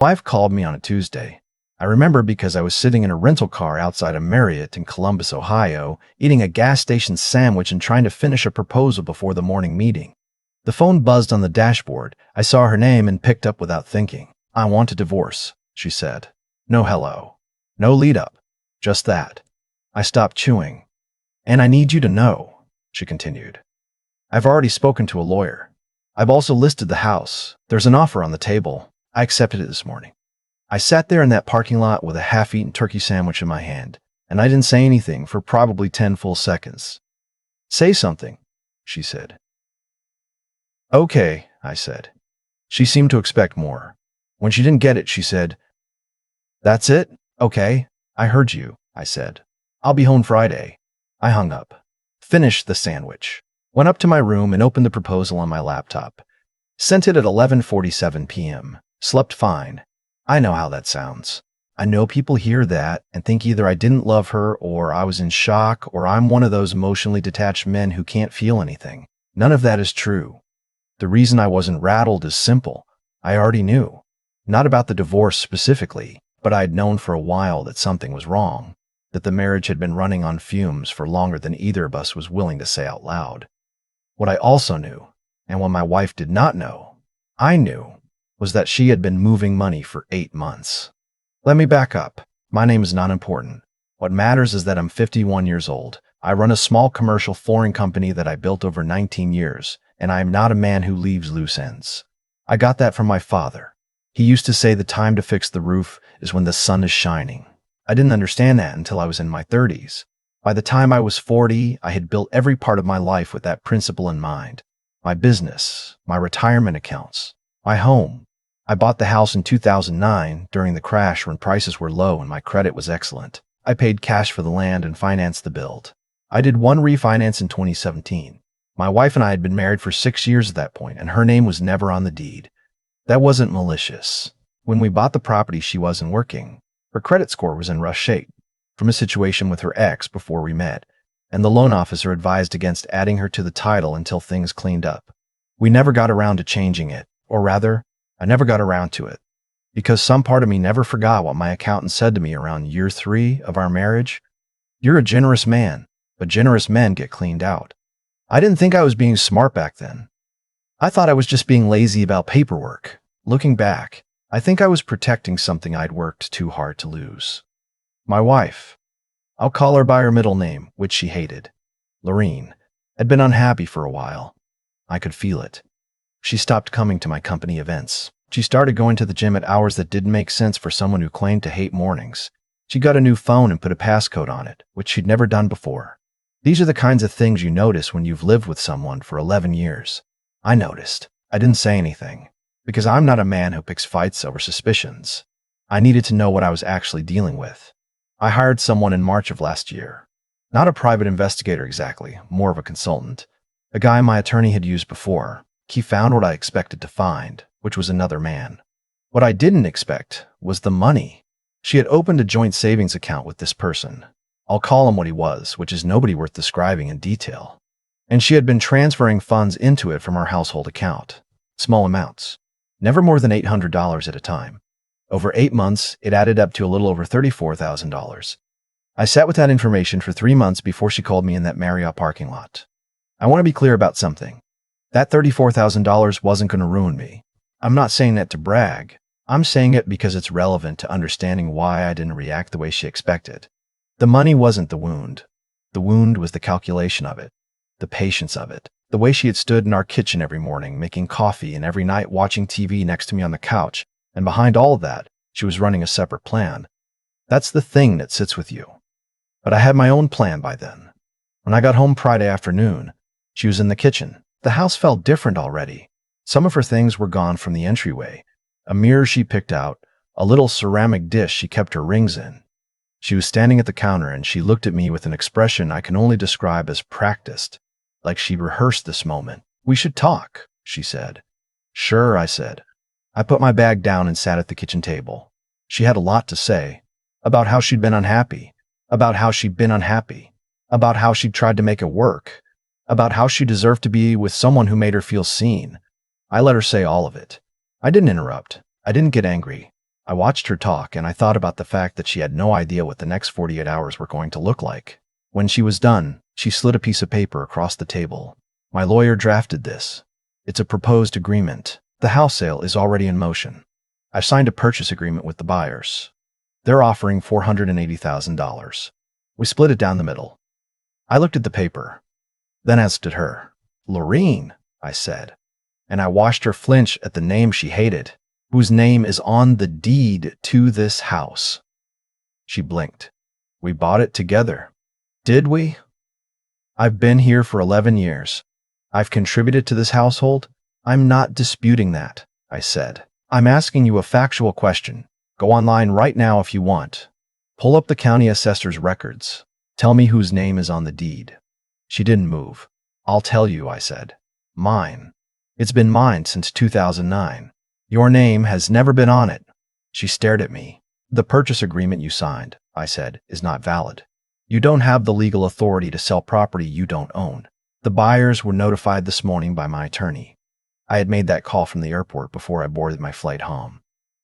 My wife called me on a Tuesday. I remember because I was sitting in a rental car outside a Marriott in Columbus, Ohio, eating a gas station sandwich and trying to finish a proposal before the morning meeting. The phone buzzed on the dashboard. I saw her name and picked up without thinking. "I want a divorce," she said. No hello. No lead up. Just that. I stopped chewing. "And I need you to know," she continued. "I've already spoken to a lawyer. I've also listed the house. There's an offer on the table. I accepted it this morning." I sat there in that parking lot with a half-eaten turkey sandwich in my hand, and I didn't say anything for probably 10 full seconds. "Say something," she said. "Okay," I said. She seemed to expect more. When she didn't get it, she said, "That's it? Okay, I heard you," I said. "I'll be home Friday." I hung up, finished the sandwich, went up to my room and opened the proposal on my laptop. Sent it at 11:47 p.m. Slept fine. I know how that sounds. I know people hear that and think either I didn't love her or I was in shock or I'm one of those emotionally detached men who can't feel anything. None of that is true. The reason I wasn't rattled is simple. I already knew. Not about the divorce specifically, but I'd known for a while that something was wrong, that the marriage had been running on fumes for longer than either of us was willing to say out loud. What I also knew, and what my wife did not know, I knew, was that she had been moving money for 8 months. Let me back up. My name is not important. What matters is that I'm 51 years old. I run a small commercial flooring company that I built over 19 years, and I am not a man who leaves loose ends. I got that from my father. He used to say the time to fix the roof is when the sun is shining. I didn't understand that until I was in my 30s. By the time I was 40, I had built every part of my life with that principle in mind. My business, my retirement accounts, my home. I bought the house in 2009 during the crash when prices were low and my credit was excellent. I paid cash for the land and financed the build. I did one refinance in 2017. My wife and I had been married for 6 years at that point, and her name was never on the deed. That wasn't malicious. When we bought the property, she wasn't working. Her credit score was in rough shape from a situation with her ex before we met, and the loan officer advised against adding her to the title until things cleaned up. We never got around to changing it, or rather, I never got around to it, because some part of me never forgot what my accountant said to me around year 3 of our marriage. "You're a generous man, but generous men get cleaned out." I didn't think I was being smart back then. I thought I was just being lazy about paperwork. Looking back, I think I was protecting something I'd worked too hard to lose. My wife, I'll call her by her middle name, which she hated, Lorene, had been unhappy for a while. I could feel it. She stopped coming to my company events. She started going to the gym at hours that didn't make sense for someone who claimed to hate mornings. She got a new phone and put a passcode on it, which she'd never done before. These are the kinds of things you notice when you've lived with someone for 11 years. I noticed. I didn't say anything, because I'm not a man who picks fights over suspicions. I needed to know what I was actually dealing with. I hired someone in March of last year. Not a private investigator exactly, more of a consultant. A guy my attorney had used before. He found what I expected to find, which was another man. What I didn't expect was the money. She had opened a joint savings account with this person. I'll call him what he was, which is nobody worth describing in detail. And she had been transferring funds into it from our household account. Small amounts. Never more than $800 at a time. Over 8 months, it added up to a little over $34,000. I sat with that information for 3 months before she called me in that Marriott parking lot. I want to be clear about something. That $34,000 wasn't going to ruin me. I'm not saying that to brag. I'm saying it because it's relevant to understanding why I didn't react the way she expected. The money wasn't the wound. The wound was the calculation of it, the patience of it, the way she had stood in our kitchen every morning, making coffee, and every night watching TV next to me on the couch, and behind all of that, she was running a separate plan. That's the thing that sits with you. But I had my own plan by then. When I got home Friday afternoon, she was in the kitchen. The house felt different already. Some of her things were gone from the entryway. A mirror she picked out, a little ceramic dish she kept her rings in. She was standing at the counter and she looked at me with an expression I can only describe as practiced, like she rehearsed this moment. "We should talk," she said. "Sure," I said. I put my bag down and sat at the kitchen table. She had a lot to say. About how she'd been unhappy. About how she'd been unhappy. About how she'd tried to make it work. About how she deserved to be with someone who made her feel seen. I let her say all of it. I didn't interrupt. I didn't get angry. I watched her talk and I thought about the fact that she had no idea what the next 48 hours were going to look like. When she was done, she slid a piece of paper across the table. My lawyer drafted this. It's a proposed agreement. The house sale is already in motion. I signed a purchase agreement with the buyers. They're offering $480,000. We split it down the middle. I looked at the paper, then asked at her. Lorene, I said, and I watched her flinch at the name she hated, whose name is on the deed to this house. She blinked. We bought it together. Did we? I've been here for 11 years. I've contributed to this household. I'm not disputing that, I said. I'm asking you a factual question. Go online right now if you want. Pull up the county assessor's records. Tell me whose name is on the deed. She didn't move. I'll tell you, I said. Mine. It's been mine since 2009. Your name has never been on it. She stared at me. The purchase agreement you signed, I said, is not valid. You don't have the legal authority to sell property you don't own. The buyers were notified this morning by my attorney. I had made that call from the airport before I boarded my flight home.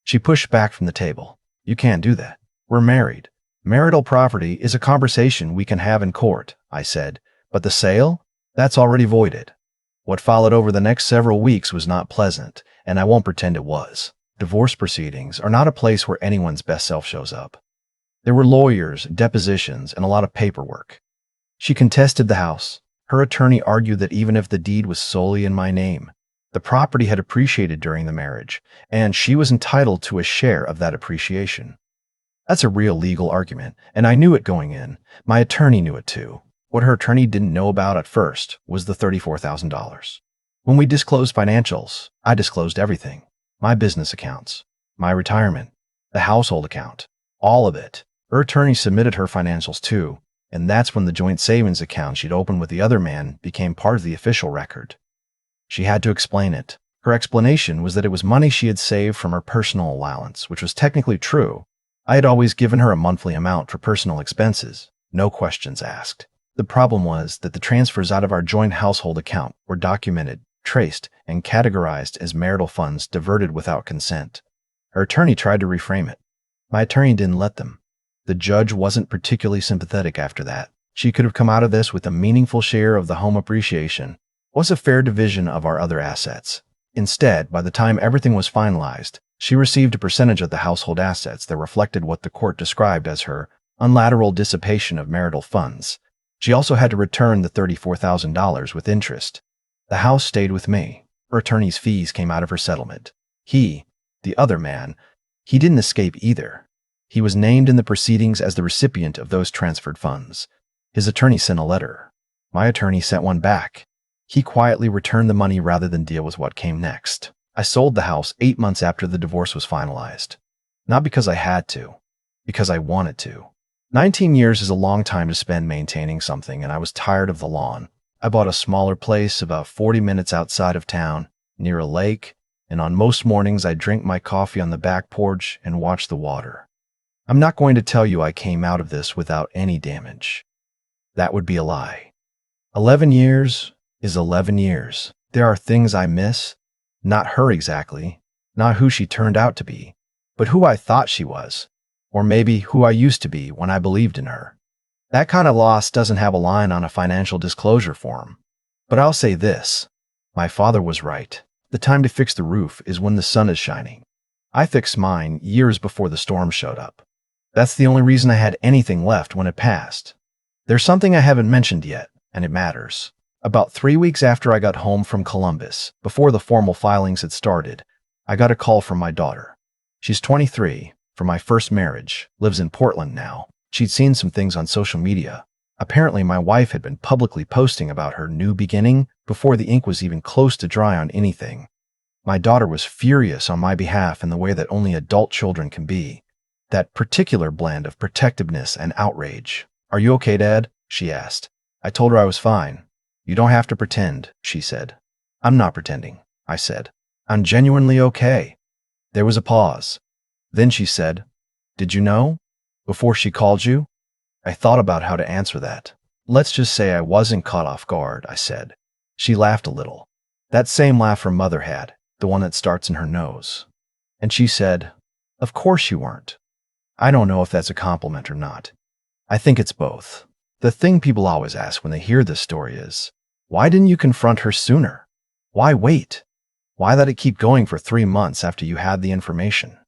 She pushed back from the table. You can't do that. We're married. Marital property is a conversation we can have in court, I said, but the sale? That's already voided. What followed over the next several weeks was not pleasant, and I won't pretend it was. Divorce proceedings are not a place where anyone's best self shows up. There were lawyers, depositions, and a lot of paperwork. She contested the house. Her attorney argued that even if the deed was solely in my name, the property had appreciated during the marriage, and she was entitled to a share of that appreciation. That's a real legal argument, and I knew it going in. My attorney knew it too. What her attorney didn't know about at first was the $34,000. When we disclosed financials, I disclosed everything. My business accounts, my retirement, the household account, all of it. Her attorney submitted her financials too, and that's when the joint savings account she'd opened with the other man became part of the official record. She had to explain it. Her explanation was that it was money she had saved from her personal allowance, which was technically true. I had always given her a monthly amount for personal expenses, no questions asked. The problem was that the transfers out of our joint household account were documented, traced, and categorized as marital funds diverted without consent. Her attorney tried to reframe it. My attorney didn't let them. The judge wasn't particularly sympathetic after that. She could have come out of this with a meaningful share of the home appreciation. Was a fair division of our other assets. Instead, by the time everything was finalized, she received a percentage of the household assets that reflected what the court described as her unilateral dissipation of marital funds. She also had to return the $34,000 with interest. The house stayed with me. Her attorney's fees came out of her settlement. He, the other man, he didn't escape either. He was named in the proceedings as the recipient of those transferred funds. His attorney sent a letter. My attorney sent one back. He quietly returned the money rather than deal with what came next. I sold the house 8 months after the divorce was finalized. Not because I had to, because I wanted to. 19 years is a long time to spend maintaining something, and I was tired of the lawn. I bought a smaller place about 40 minutes outside of town, near a lake, and on most mornings I drink my coffee on the back porch and watch the water. I'm not going to tell you I came out of this without any damage. That would be a lie. 11 years is 11 years. There are things I miss. Not her exactly, not who she turned out to be, but who I thought she was, or maybe who I used to be when I believed in her. That kind of loss doesn't have a line on a financial disclosure form. But I'll say this. My father was right. The time to fix the roof is when the sun is shining. I fixed mine years before the storm showed up. That's the only reason I had anything left when it passed. There's something I haven't mentioned yet, and it matters. About 3 weeks after I got home from Columbus, before the formal filings had started, I got a call from my daughter. She's 23, from my first marriage, lives in Portland now. She'd seen some things on social media. Apparently, my wife had been publicly posting about her new beginning before the ink was even close to dry on anything. My daughter was furious on my behalf in the way that only adult children can be. That particular blend of protectiveness and outrage. "Are you okay, Dad?" she asked. I told her I was fine. "You don't have to pretend," she said. "I'm not pretending," I said. "I'm genuinely okay." There was a pause. Then she said, "Did you know? Before she called you?" I thought about how to answer that. "Let's just say I wasn't caught off guard," I said. She laughed a little. That same laugh her mother had, the one that starts in her nose. And she said, Of course you weren't. I don't know if that's a compliment or not. I think it's both. The thing people always ask when they hear this story is, why didn't you confront her sooner? Why wait? Why let it keep going for 3 months after you had the information?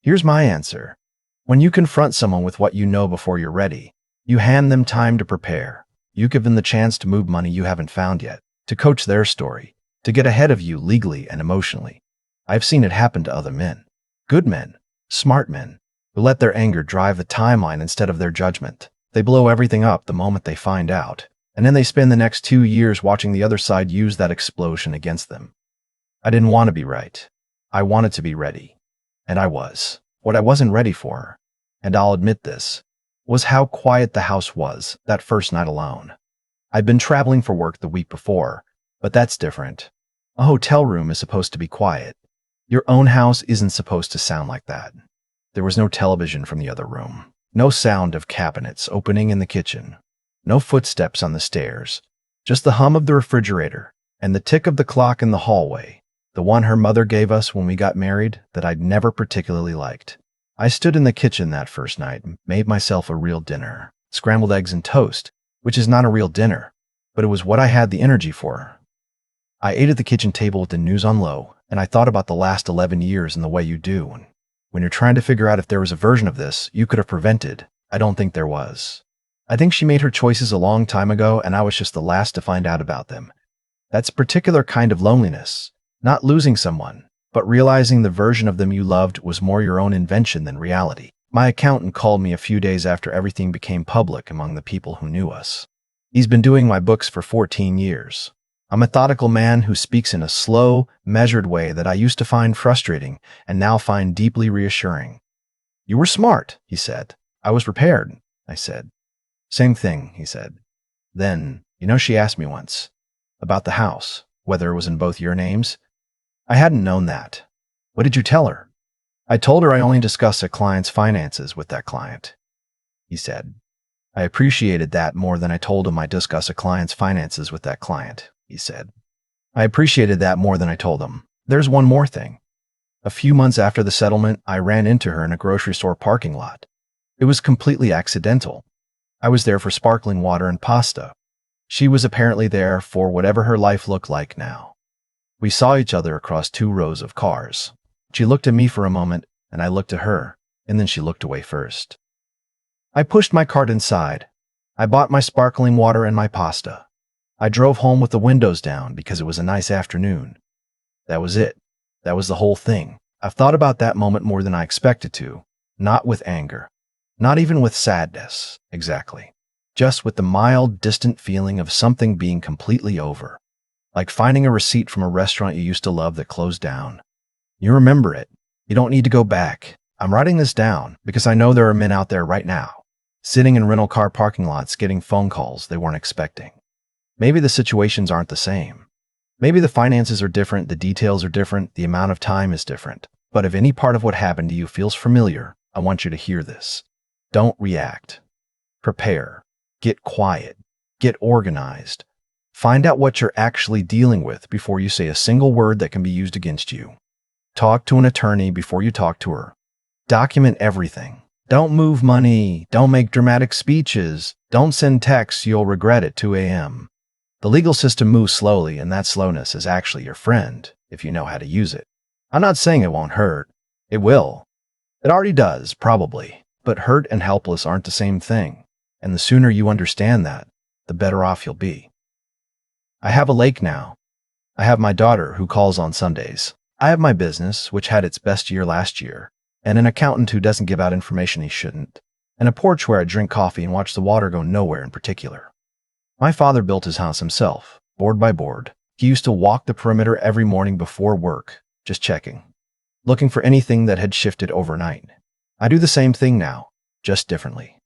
Here's my answer. When you confront someone with what you know before you're ready, you hand them time to prepare. You give them the chance to move money you haven't found yet, to coach their story, to get ahead of you legally and emotionally. I've seen it happen to other men. Good men, smart men, who let their anger drive the timeline instead of their judgment. They blow everything up the moment they find out, and then they spend the next 2 years watching the other side use that explosion against them. I didn't want to be right. I wanted to be ready. And I was. What I wasn't ready for, and I'll admit this, was how quiet the house was that first night alone. I'd been traveling for work the week before, but that's different. A hotel room is supposed to be quiet. Your own house isn't supposed to sound like that. There was no television from the other room, no sound of cabinets opening in the kitchen, no footsteps on the stairs, just the hum of the refrigerator and the tick of the clock in the hallway, the one her mother gave us when we got married that I'd never particularly liked. I stood in the kitchen that first night and made myself a real dinner, scrambled eggs and toast, which is not a real dinner, but it was what I had the energy for. I ate at the kitchen table with the news on low, and I thought about the last 11 years in the way you do. When you're trying to figure out if there was a version of this you could have prevented, I don't think there was. I think she made her choices a long time ago, and I was just the last to find out about them. That's a particular kind of loneliness. Not losing someone, but realizing the version of them you loved was more your own invention than reality. My accountant called me a few days after everything became public among the people who knew us. He's been doing my books for 14 years. A methodical man who speaks in a slow, measured way that I used to find frustrating and now find deeply reassuring. You were smart, he said. I was prepared, I said. Same thing, he said. Then, she asked me once about the house, whether it was in both your names. I hadn't known that. What did you tell her? I told her I only discuss a client's finances with that client. He said. I appreciated that more than I told him I discuss a client's finances with that client, he said. I appreciated that more than I told him. There's one more thing. A few months after the settlement, I ran into her in a grocery store parking lot. It was completely accidental. I was there for sparkling water and pasta. She was apparently there for whatever her life looked like now. We saw each other across 2 rows of cars. She looked at me for a moment, and I looked at her, and then she looked away first. I pushed my cart inside. I bought my sparkling water and my pasta. I drove home with the windows down because it was a nice afternoon. That was it. That was the whole thing. I've thought about that moment more than I expected to, not with anger, not even with sadness, exactly, just with the mild, distant feeling of something being completely over. Like finding a receipt from a restaurant you used to love that closed down. You remember it. You don't need to go back. I'm writing this down because I know there are men out there right now, sitting in rental car parking lots getting phone calls they weren't expecting. Maybe the situations aren't the same. Maybe the finances are different, the details are different, the amount of time is different. But if any part of what happened to you feels familiar, I want you to hear this. Don't react. Prepare. Get quiet. Get organized. Find out what you're actually dealing with before you say a single word that can be used against you. Talk to an attorney before you talk to her. Document everything. Don't move money. Don't make dramatic speeches. Don't send texts you'll regret at 2 a.m. The legal system moves slowly, and that slowness is actually your friend if you know how to use it. I'm not saying it won't hurt. It will. It already does, probably. But hurt and helpless aren't the same thing. And the sooner you understand that, the better off you'll be. I have a lake now. I have my daughter who calls on Sundays. I have my business, which had its best year last year, and an accountant who doesn't give out information he shouldn't, and a porch where I drink coffee and watch the water go nowhere in particular. My father built his house himself, board by board. He used to walk the perimeter every morning before work, just checking, looking for anything that had shifted overnight. I do the same thing now, just differently.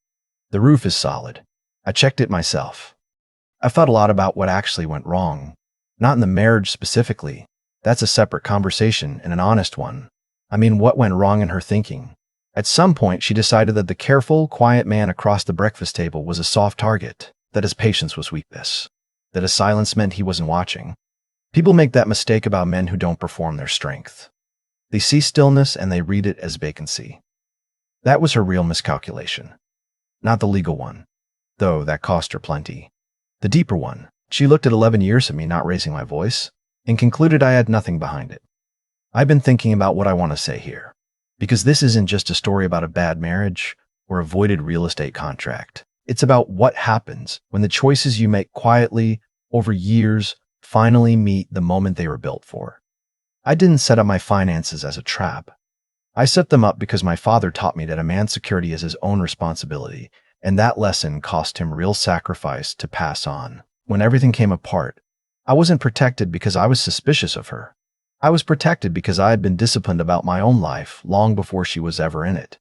The roof is solid. I checked it myself. I've thought a lot about what actually went wrong. Not in the marriage specifically. That's a separate conversation and an honest one. I mean, what went wrong in her thinking? At some point, she decided that the careful, quiet man across the breakfast table was a soft target, that his patience was weakness, that his silence meant he wasn't watching. People make that mistake about men who don't perform their strength. They see stillness and they read it as vacancy. That was her real miscalculation. Not the legal one, though that cost her plenty. The deeper one. She looked at 11 years of me not raising my voice and concluded I had nothing behind it. I've been thinking about what I want to say here, because this isn't just a story about a bad marriage or avoided real estate contract. It's about what happens when the choices you make quietly over years finally meet the moment they were built for. I didn't set up my finances as a trap. I set them up because my father taught me that a man's security is his own responsibility, and that lesson cost him real sacrifice to pass on. When everything came apart, I wasn't protected because I was suspicious of her. I was protected because I had been disciplined about my own life long before she was ever in it.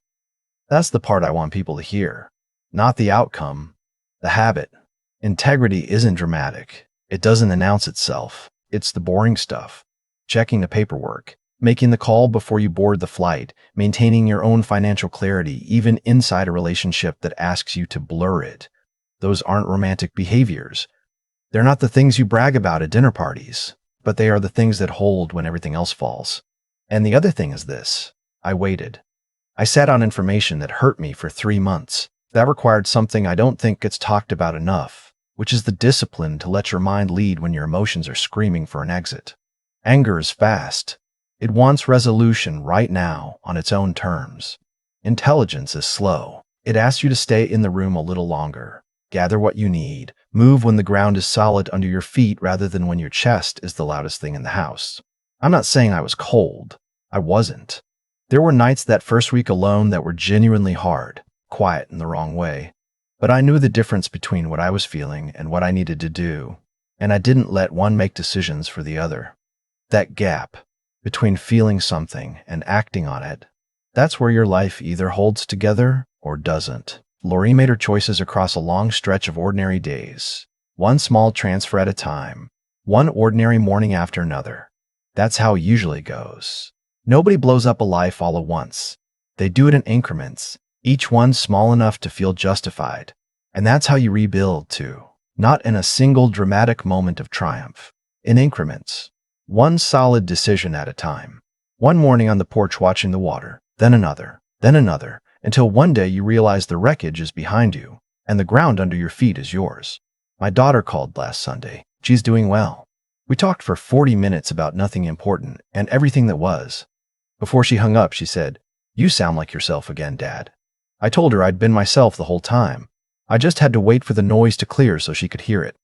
That's the part I want people to hear, not the outcome, the habit. Integrity isn't dramatic. It doesn't announce itself. It's the boring stuff. Checking the paperwork, making the call before you board the flight, maintaining your own financial clarity, even inside a relationship that asks you to blur it. Those aren't romantic behaviors. They're not the things you brag about at dinner parties, but they are the things that hold when everything else falls. And the other thing is this. I waited. I sat on information that hurt me for 3 months. That required something I don't think gets talked about enough, which is the discipline to let your mind lead when your emotions are screaming for an exit. Anger is fast. It wants resolution right now on its own terms. Intelligence is slow. It asks you to stay in the room a little longer, gather what you need, move when the ground is solid under your feet rather than when your chest is the loudest thing in the house. I'm not saying I was cold. I wasn't. There were nights that first week alone that were genuinely hard, quiet in the wrong way. But I knew the difference between what I was feeling and what I needed to do, and I didn't let one make decisions for the other. That gap between feeling something and acting on it, that's where your life either holds together or doesn't. Lori made her choices across a long stretch of ordinary days, one small transfer at a time, one ordinary morning after another. That's how it usually goes. Nobody blows up a life all at once. They do it in increments, each one small enough to feel justified. And that's how you rebuild too. Not in a single dramatic moment of triumph. In increments. One solid decision at a time. One morning on the porch watching the water, then another, until one day you realize the wreckage is behind you and the ground under your feet is yours. My daughter called last Sunday. She's doing well. We talked for 40 minutes about nothing important and everything that was. Before she hung up, she said, "You sound like yourself again, Dad." I told her I'd been myself the whole time. I just had to wait for the noise to clear so she could hear it.